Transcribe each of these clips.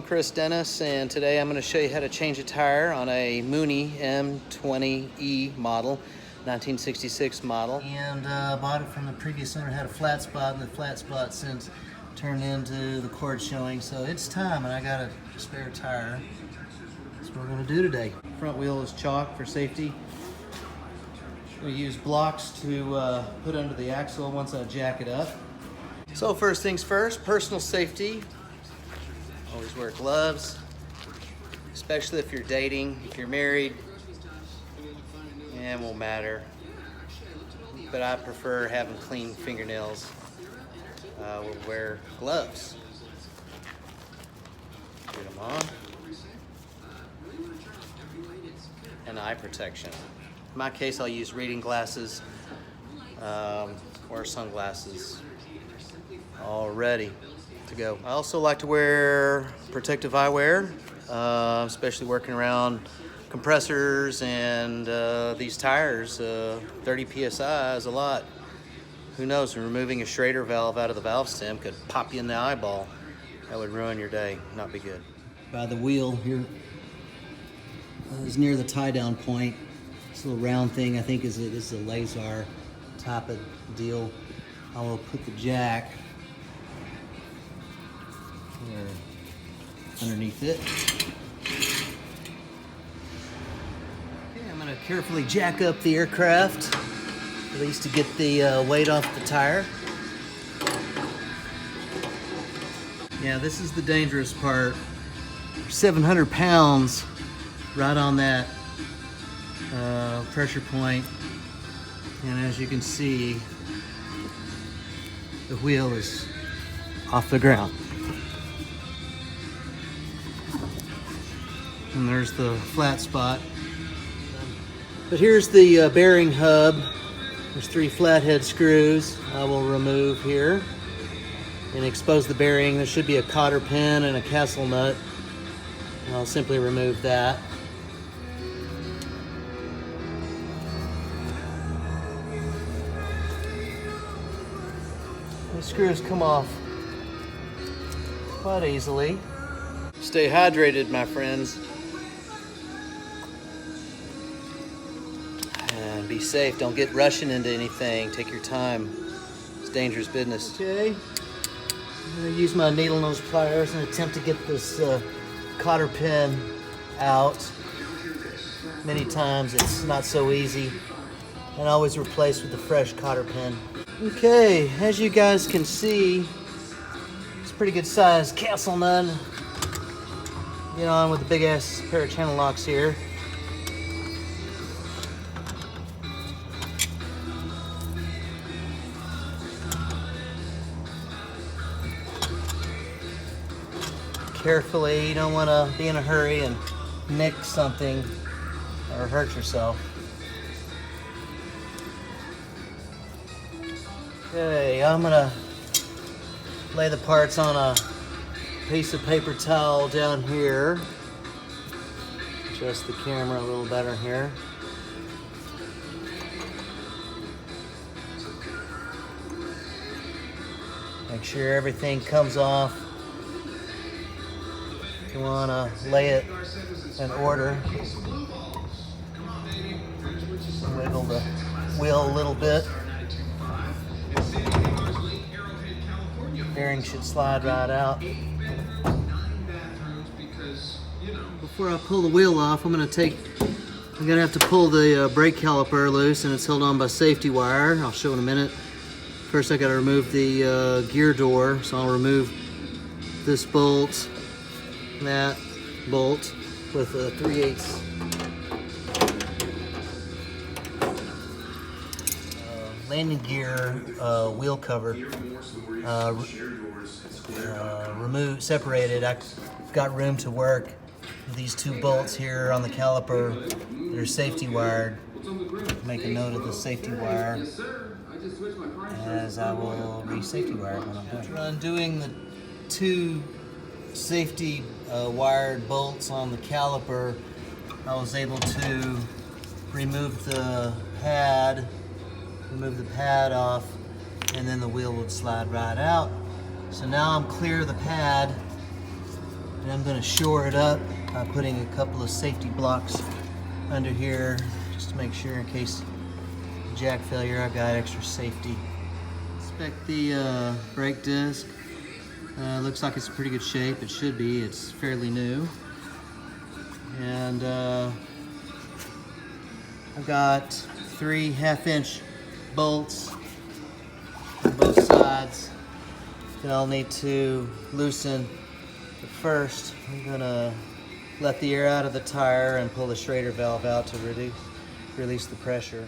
Chris Dennis, and today I'm going to show you how to change a tire on a Mooney M20E model, 1966 model. And bought it from the previous owner, had a flat spot, and the flat spot since turned into the cord showing, so it's time, and I got a spare tire. That's what we're going to do today. Front wheel is chalk for safety. We use blocks to put under the axle once I jack it up. So first things first, personal safety. Always wear gloves, especially if you're dating. If you're married, it won't matter. But I prefer having clean fingernails. We'll wear gloves. Get them on. And eye protection. In my case, I'll use reading glasses or sunglasses. All ready to go. I also like to wear protective eyewear, especially working around compressors and these tires. 30 psi is a lot. Who knows, removing a Schrader valve out of the valve stem could pop you in the eyeball. That would ruin your day, not be good. By the wheel here is near the tie down point. This little round thing, I think this is a laser type of deal. I will put the jack here underneath it. Okay, I'm going to carefully jack up the aircraft, at least to get the weight off the tire. Yeah, this is the dangerous part. 700 pounds right on that pressure point, and as you can see, the wheel is off the ground. And there's the flat spot. But here's the bearing hub. There's 3 flathead screws I will remove here and expose the bearing. There should be a cotter pin and a castle nut. I'll simply remove that. The screws come off quite easily. Stay hydrated, my friends. And be safe. Don't get rushing into anything. Take your time. It's dangerous business. Okay. I'm going to use my needle nose pliers and attempt to get this cotter pin out. Many times it's not so easy, and always replace with a fresh cotter pin. Okay, as you guys can see, it's a pretty good size castle nut. Get on with the big ass pair of channel locks here. Carefully, you don't want to be in a hurry and nick something or hurt yourself. Okay, I'm gonna lay the parts on a piece of paper towel down here. Adjust the camera a little better here. Make sure everything comes off. You want to lay it in order. Wiggle the wheel a little bit. Bearing should slide right out. Before I pull the wheel off, I'm going to have to pull the brake caliper loose, and it's held on by safety wire. I'll show in a minute. First I got to remove the gear door, so I'll remove this bolt, that bolt with a 3/8 landing gear wheel cover. Removed, separated. I've got room to work. These 2 bolts here on the caliper that are safety wired. Make a note of the safety wire, as I will re-safety wire when I'm done. After undoing the 2 safety wired bolts on the caliper, I was able to remove the pad off, and then the wheel would slide right out. So now I'm clear of the pad, And I'm going to shore it up by putting a couple of safety blocks under here just to make sure in case jack failure I've got extra safety. Inspect the brake disc. Looks like it's in pretty good shape. It should be. It's fairly new. And I've got 3 1/2-inch bolts on both sides that I'll need to loosen. But first, I'm gonna let the air out of the tire and pull the Schrader valve out to release the pressure.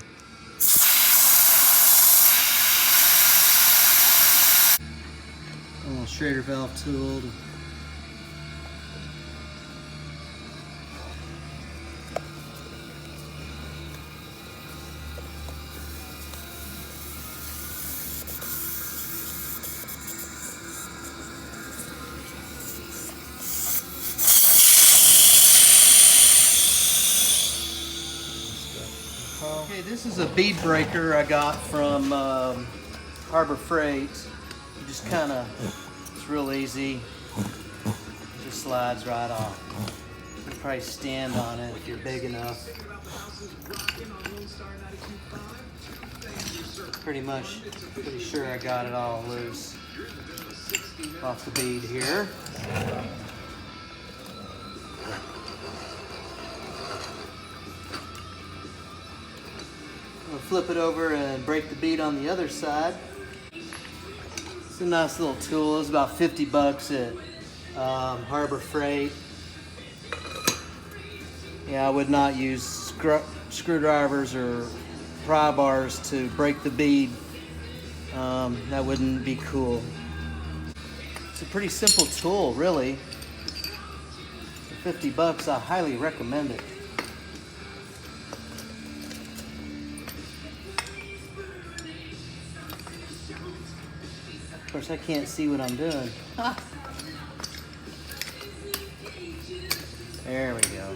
A little Schrader valve tool. Okay, this is a bead breaker I got from Harbor Freight. You just kind of, it's real easy. It just slides right off. You can probably stand on it if you're big enough. Pretty sure I got it all loose off the bead here. I'll flip it over and break the bead on the other side. It's a nice little tool. It's about 50 bucks at Harbor Freight. Yeah, I would not use screwdrivers or pry bars to break the bead. That wouldn't be cool. It's a pretty simple tool, really. For 50 bucks, I highly recommend it. Of course, I can't see what I'm doing. There we go.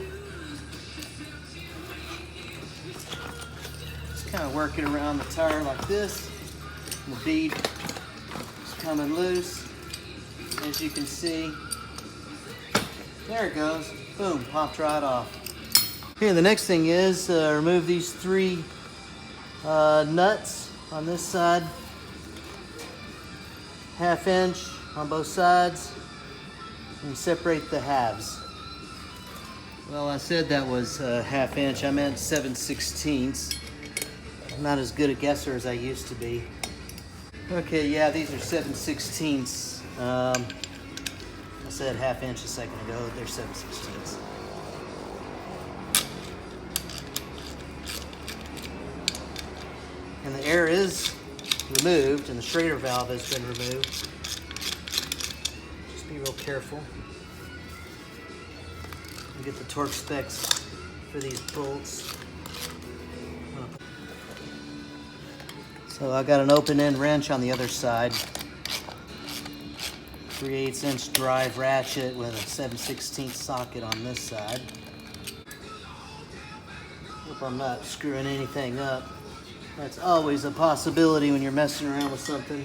Just kind of work it around the tire like this. And the bead is coming loose. As you can see, there it goes. Boom, popped right off. Okay, the next thing is remove these 3 nuts on this side. 1/2-inch on both sides, and separate the halves. Well, I said that was 1/2-inch. I meant 7/16. I'm not as good a guesser as I used to be. Okay, yeah, these are 7/16. I said 1/2-inch a second ago. They're 7/16. And the air is removed, and the Schrader valve has been removed. Just be real careful. And get the torque specs for these bolts. So I got an open end wrench on the other side. 3/8-inch drive ratchet with a 7/16 socket on this side. Hope I'm not screwing anything up. That's always a possibility when you're messing around with something.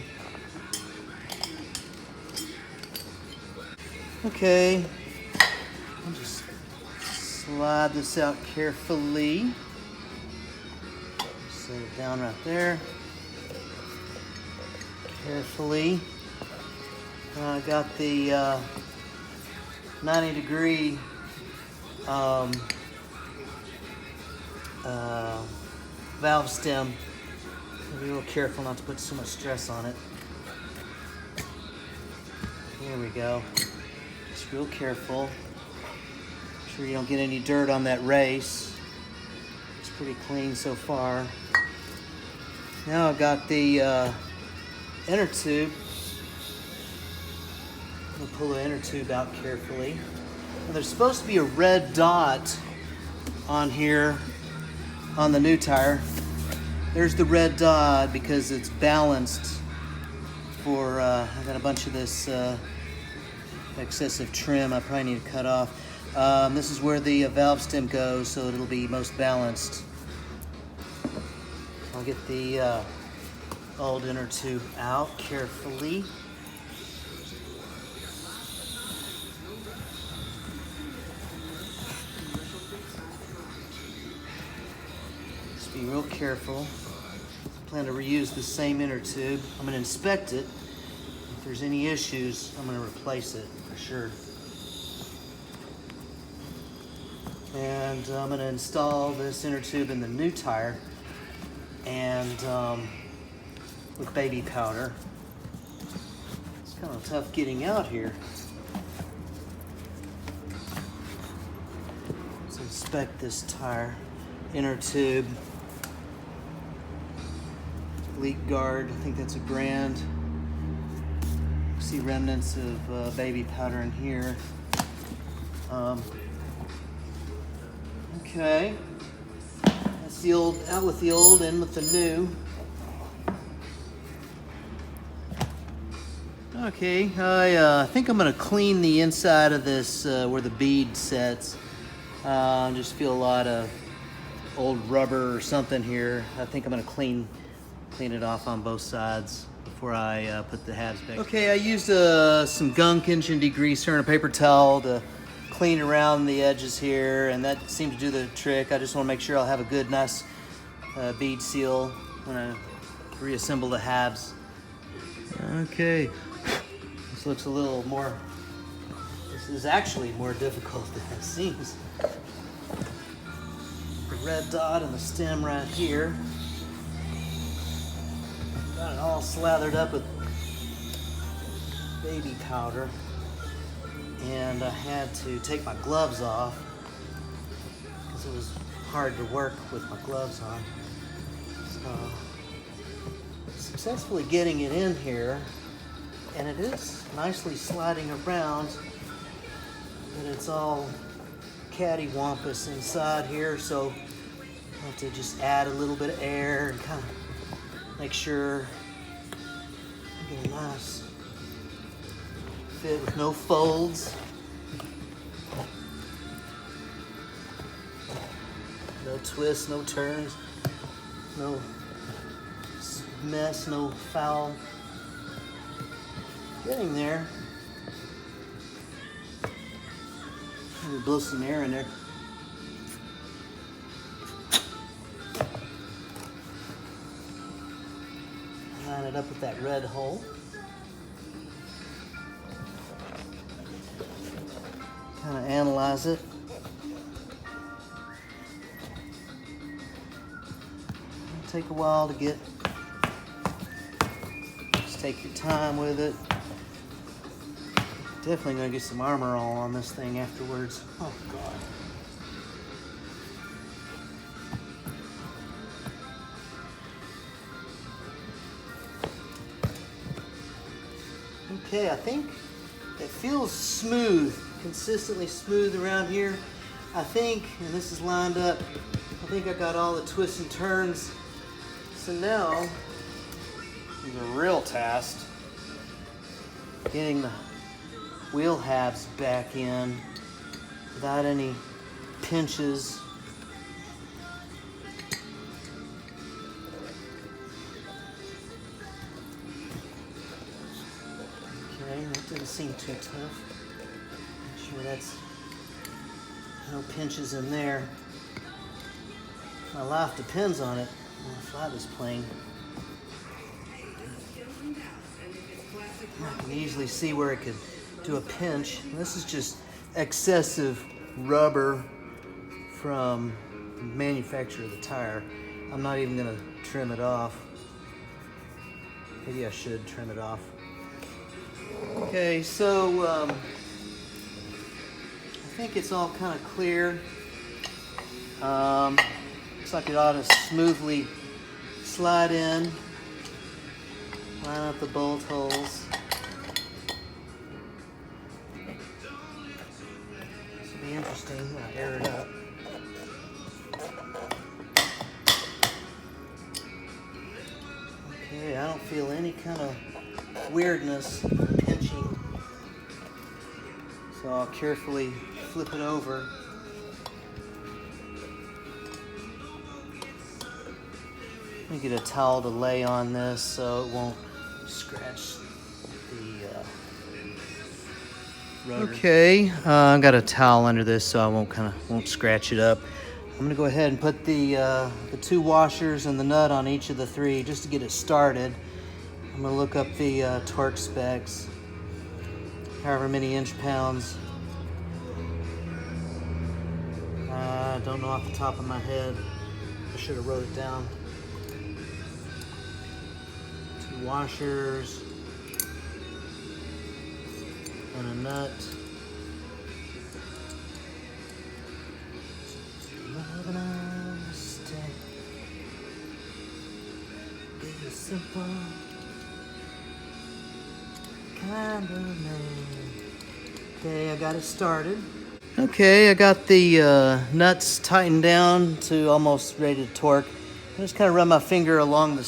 Okay, I'll just slide this out carefully. Set it down right there. Carefully. I got the 90-degree valve stem. Be real careful not to put so much stress on it. There we go. Just real careful. Make sure you don't get any dirt on that race. It's pretty clean so far. Now I've got the inner tube. I'm gonna pull the inner tube out carefully. Now, there's supposed to be a red dot on here on the new tire. There's the red dot because it's balanced for, I got a bunch of this excessive trim I probably need to cut off. This is where the valve stem goes, so it'll be most balanced. I'll get the old inner tube out carefully. being real careful. I plan to reuse the same inner tube. I'm going to inspect it. If there's any issues, I'm going to replace it for sure. And I'm going to install this inner tube in the new tire and with baby powder. It's kind of tough getting out here. Let's inspect this tire. Inner tube. Leak guard, I think that's a brand. See remnants of baby powder in here. Okay, that's the old, out with the old, in with the new. Okay, I think I'm gonna clean the inside of this where the bead sets. Just feel a lot of old rubber or something here. I think I'm gonna clean it off on both sides before I put the halves back. Okay, I used some gunk engine degreaser and a paper towel to clean around the edges here, and that seemed to do the trick. I just want to make sure I'll have a good, nice bead seal when I reassemble the halves. Okay, this looks a little more, this is actually more difficult than it seems. The red dot and the stem right here. Got it all slathered up with baby powder. And I had to take my gloves off because it was hard to work with my gloves on. So, successfully getting it in here, and it is nicely sliding around, but it's all cattywampus inside here, so I have to just add a little bit of air and kind of make sure I get a nice fit with no folds. No twists, no turns, no mess, no foul. Getting there. Maybe blow some air in there. Line it up with that red hole. Kind of analyze it. It'll take a while to get. Just take your time with it. Definitely gonna get some armor all on this thing afterwards. Oh God. Okay, I think it feels smooth, consistently smooth around here. I think, and this is lined up, I think I got all the twists and turns. So now, the real task, getting the wheel halves back in without any pinches. Okay, that didn't seem too tough. Make sure that's no pinches in there. My life depends on it when I fly this plane. I can easily see where it could do a pinch. This is just excessive rubber from the manufacturer of the tire. I'm not even gonna trim it off. Maybe I should trim it off. Okay, so I think it's all kind of clear. Looks like it ought to smoothly slide in. Line up the bolt holes. This will be interesting when I air it up. Okay, I don't feel any kind of weirdness, pinching. So I'll carefully flip it over. Let me get a towel to lay on this so it won't scratch the rotor. Okay, I got a towel under this so I won't scratch it up. I'm gonna go ahead and put the 2 washers and the nut on each of the 3 just to get it started. I'm gonna look up the torque specs, however many inch-pounds. I don't know off the top of my head. I should have wrote it down. 2 washers and a nut. Simple kind of man. Okay, I got it started. Okay, I got the nuts tightened down to almost ready to torque. I just kind of run my finger along the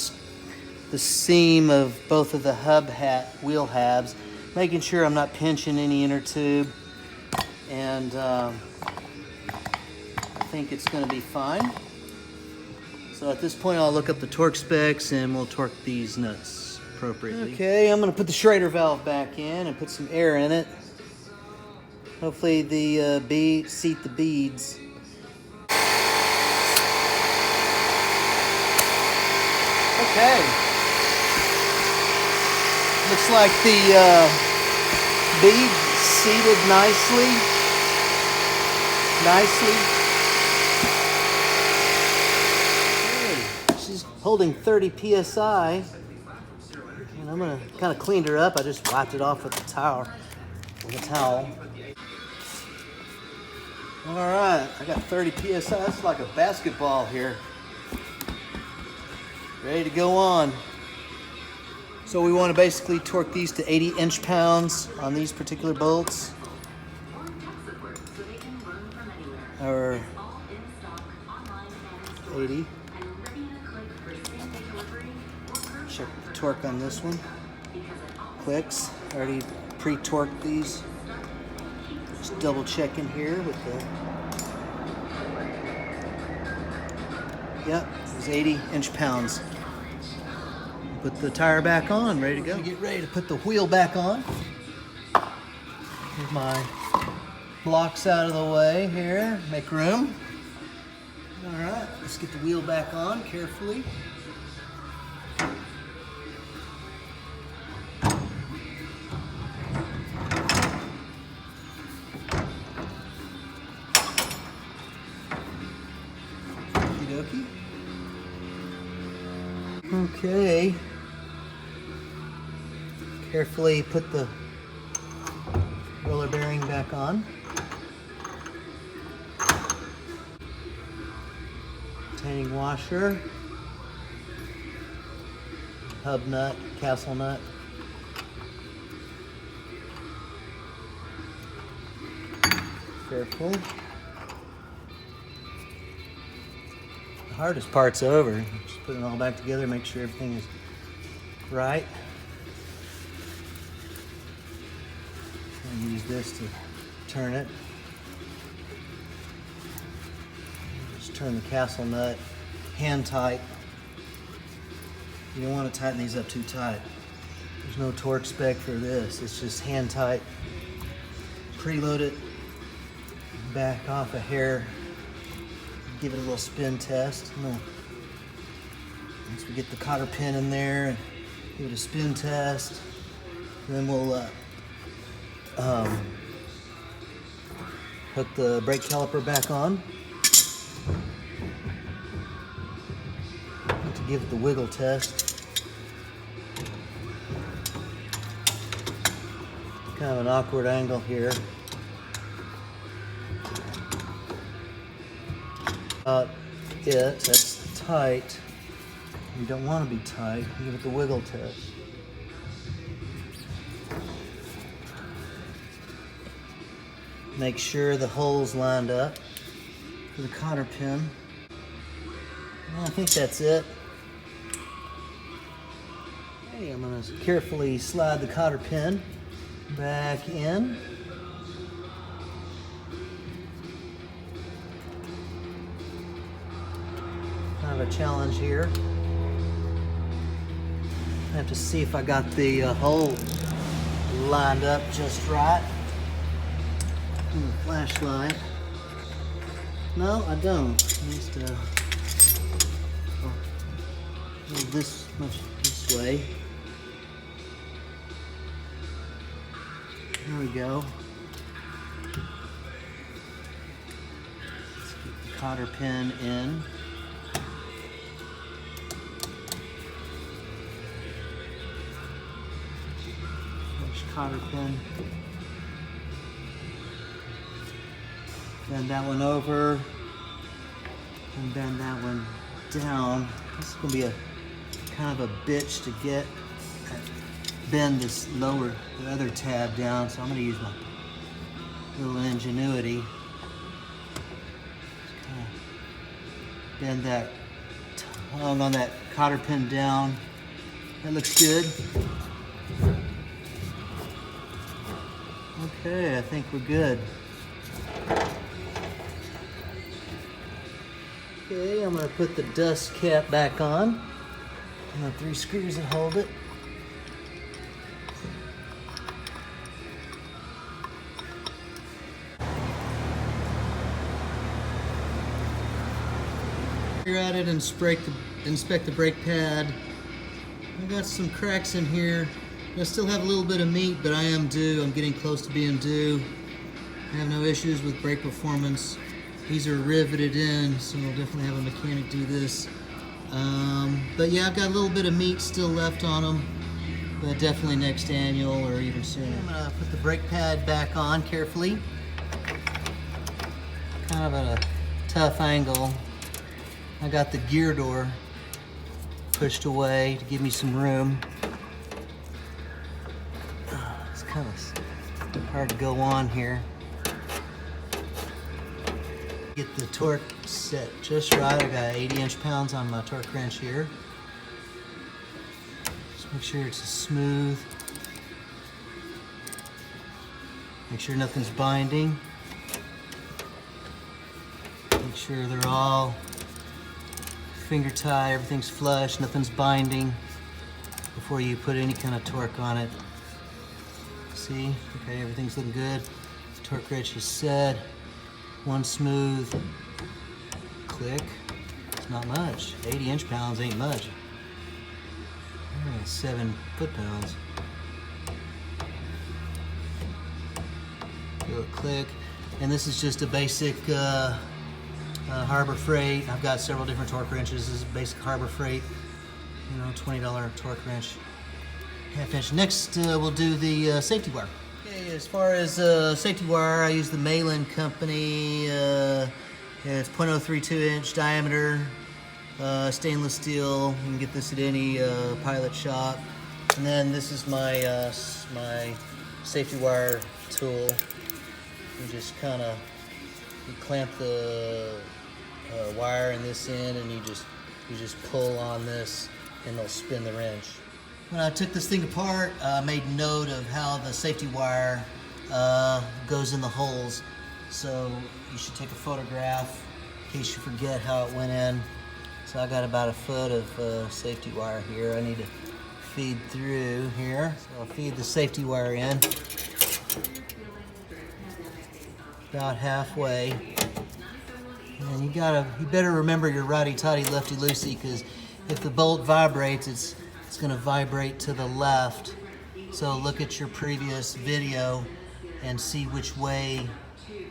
seam of both of the wheel halves, making sure I'm not pinching any inner tube, and I think it's going to be fine. So at this point, I'll look up the torque specs and we'll torque these nuts appropriately. Okay, I'm gonna put the Schrader valve back in and put some air in it. Hopefully the seat the beads. Okay. Looks like the bead seated nicely. Holding 30 psi, and I'm gonna kind of cleaned her up. I just wiped it off with the towel. All right, I got 30 psi. That's like a basketball here. Ready to go on. So we want to basically torque these to 80 inch-pounds on these particular bolts, or 80. Check the torque on this one. Clicks. I already pre-torqued these. Just double checking here with the. Yep, it was 80 inch-pounds. Put the tire back on, ready to go. Get ready to put the wheel back on. Get my blocks out of the way here. Make room. All right, let's get the wheel back on carefully. Okay. Carefully put the roller bearing back on. Retaining washer. Hub nut, castle nut. Careful. The hardest part's over. Just put it all back together, make sure everything is right. I'll use this to turn it. Just turn the castle nut hand tight. You don't want to tighten these up too tight. There's no torque spec for this. It's just hand tight. Preload it. Back off a hair. Give it a little spin test. Once we get the cotter pin in there, give it a spin test. Then we'll hook the brake caliper back on. To give it the wiggle test. Kind of an awkward angle here. That's tight. You don't want to be tight. Give it the wiggle test. Make sure the hole's lined up for the cotter pin. I think that's it. Okay, I'm going to carefully slide the cotter pin back in. Kind of a challenge here. I have to see if I got the hole lined up just right. The flashlight. No, I don't. Just go this much this way. There we go. Let's get the cotter pin in. Cotter pin. Bend that one over and bend that one down. This is gonna be a kind of a bitch to get bend this the other tab down. So I'm gonna use my little ingenuity. Just kind of bend that tongue on that cotter pin down. That looks good. Okay, I think we're good. Okay, I'm gonna put the dust cap back on. And the 3 screws that hold it. You're at it and inspect the brake pad. I got some cracks in here. I still have a little bit of meat, but I am due. I'm getting close to being due. I have no issues with brake performance. These are riveted in, so we'll definitely have a mechanic do this. But yeah, I've got a little bit of meat still left on them, but definitely next annual or even sooner. I'm gonna put the brake pad back on carefully. Kind of at a tough angle. I got the gear door pushed away to give me some room. It's kind of hard to go on here. Get the torque set just right. I got 80 inch-pounds on my torque wrench here. Just make sure it's smooth. Make sure nothing's binding. Make sure they're all finger tie, everything's flush, nothing's binding before you put any kind of torque on it. See? Okay, everything's looking good. Torque wrench is set. One smooth click. It's not much. 80 inch-pounds ain't much. 7 foot-pounds. Feel it click. And this is just a basic Harbor Freight. I've got several different torque wrenches. This is basic Harbor Freight, you know, $20 torque wrench, half-inch. Next, we'll do the safety wire. Okay, as far as safety wire, I use the Malin company. It's 0.032 inch diameter, stainless steel. You can get this at any pilot shop. And then this is my my safety wire tool. You just kind of clamp the wire in this end, and you just pull on this, and it'll spin the wrench. When I took this thing apart, I made note of how the safety wire goes in the holes. So you should take a photograph in case you forget how it went in. So I got about a foot of safety wire here. I need to feed through here. So I'll feed the safety wire in about halfway. And you better remember your righty-tighty, lefty-loosey, because if the bolt vibrates, it's going to vibrate to the left. So look at your previous video and see which way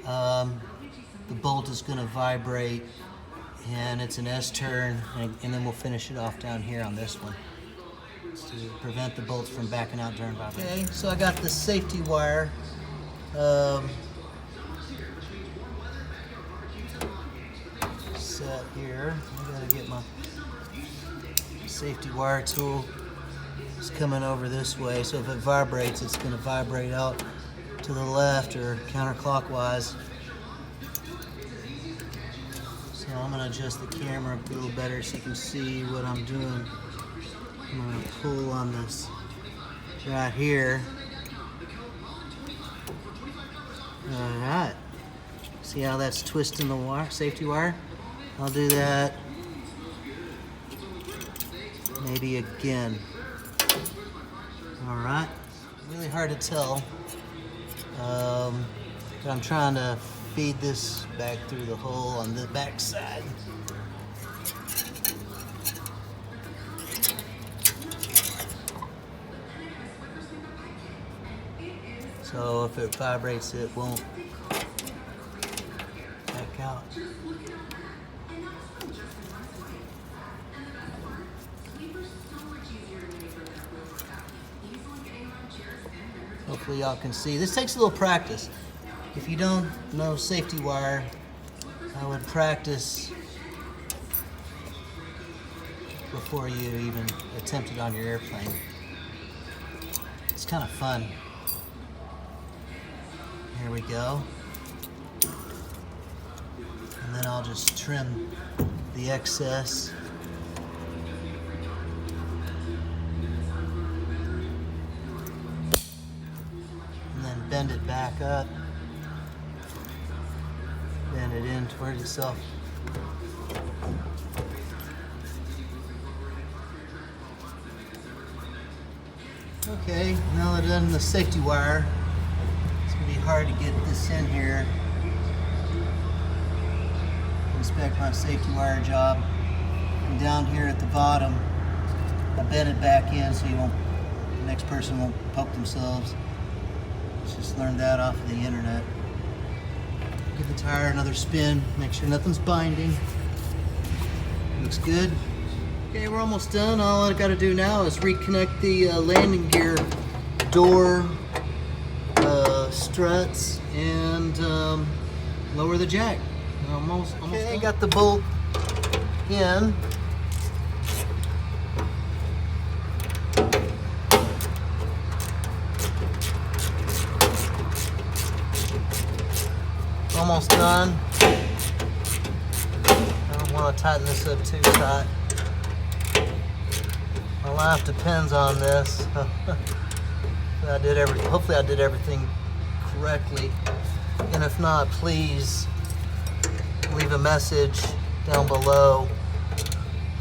the bolt is going to vibrate. And it's an S-turn, and then we'll finish it off down here on this one to prevent the bolts from backing out during vibration. Okay, so I got the safety wire. Set here. I gotta get my safety wire tool. It's coming over this way, so if it vibrates, it's gonna vibrate out to the left or counterclockwise. So I'm gonna adjust the camera a little better so you can see what I'm doing. I'm gonna pull on this right here. All right. See how that's twisting the wire, safety wire? I'll do that maybe again. All right, really hard to tell, but I'm trying to feed this back through the hole on the back side. So if it vibrates, it won't back out. Hopefully y'all can see. This takes a little practice. If you don't know safety wire, I would practice before you even attempt it on your airplane. It's kind of fun. Here we go. And then I'll just trim the excess. And then bend it back up. Bend it in towards itself. Okay, now that I've done the safety wire, it's going to be hard to get this in here. Inspect my safety wire job. And down here at the bottom, I bend it back in so the next person won't poke themselves. Just learned that off of the internet. Give the tire another spin, make sure nothing's binding. Looks good. Okay, we're almost done. All I gotta do now is reconnect the landing gear door struts and lower the jack. Almost okay, done. Got the bolt in. Almost done. I don't want to tighten this up too tight. My life depends on this. Hopefully I did everything correctly. And if not, please leave a message down below.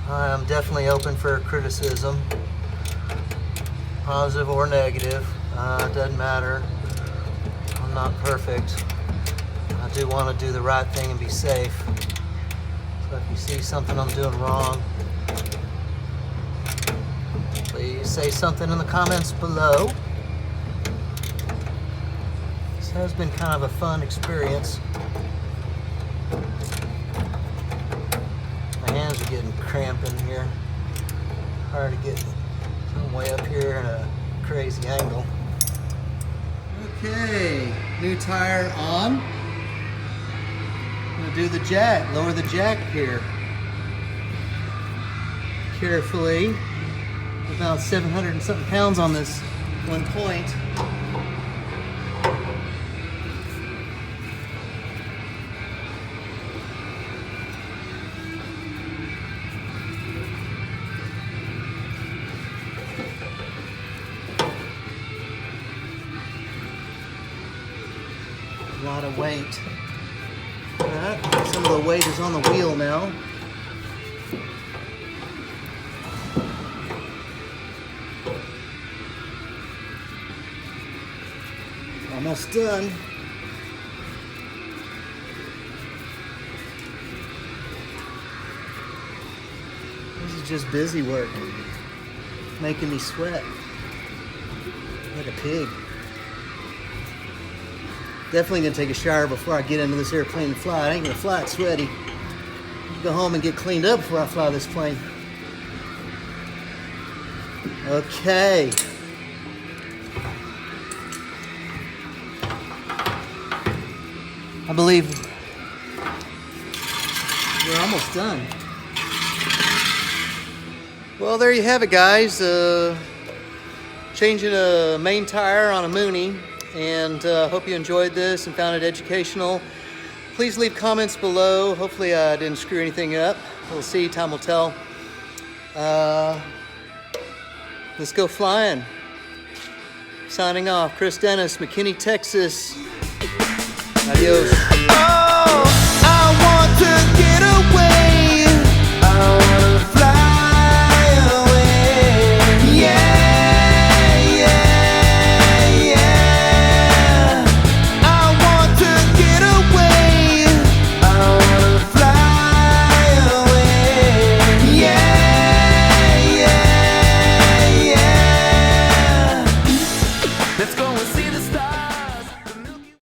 I'm definitely open for criticism, positive or negative. It doesn't matter. I'm not perfect. I do want to do the right thing and be safe. So if you see something I'm doing wrong, please say something in the comments below. This has been kind of a fun experience. My hands are getting cramped in here. Hard to get some way up here at a crazy angle. Okay, new tire on. I'm gonna do the jack, lower the jack here. Carefully. About 700 and something pounds on this one point. A lot of weight. Some of the weight is on the wheel now. Almost done. This is just busy work, making me sweat like a pig. Definitely gonna take a shower before I get into this airplane and fly. I ain't gonna fly it sweaty. Go home and get cleaned up before I fly this plane. Okay. I believe we're almost done. Well, there you have it, guys. Changing a main tire on a Mooney. And hope you enjoyed this and found it educational. Please leave comments below. Hopefully I didn't screw anything up. We'll see, time will tell. Let's go flying. Signing off, Chris Dennis, McKinney, Texas. Adios.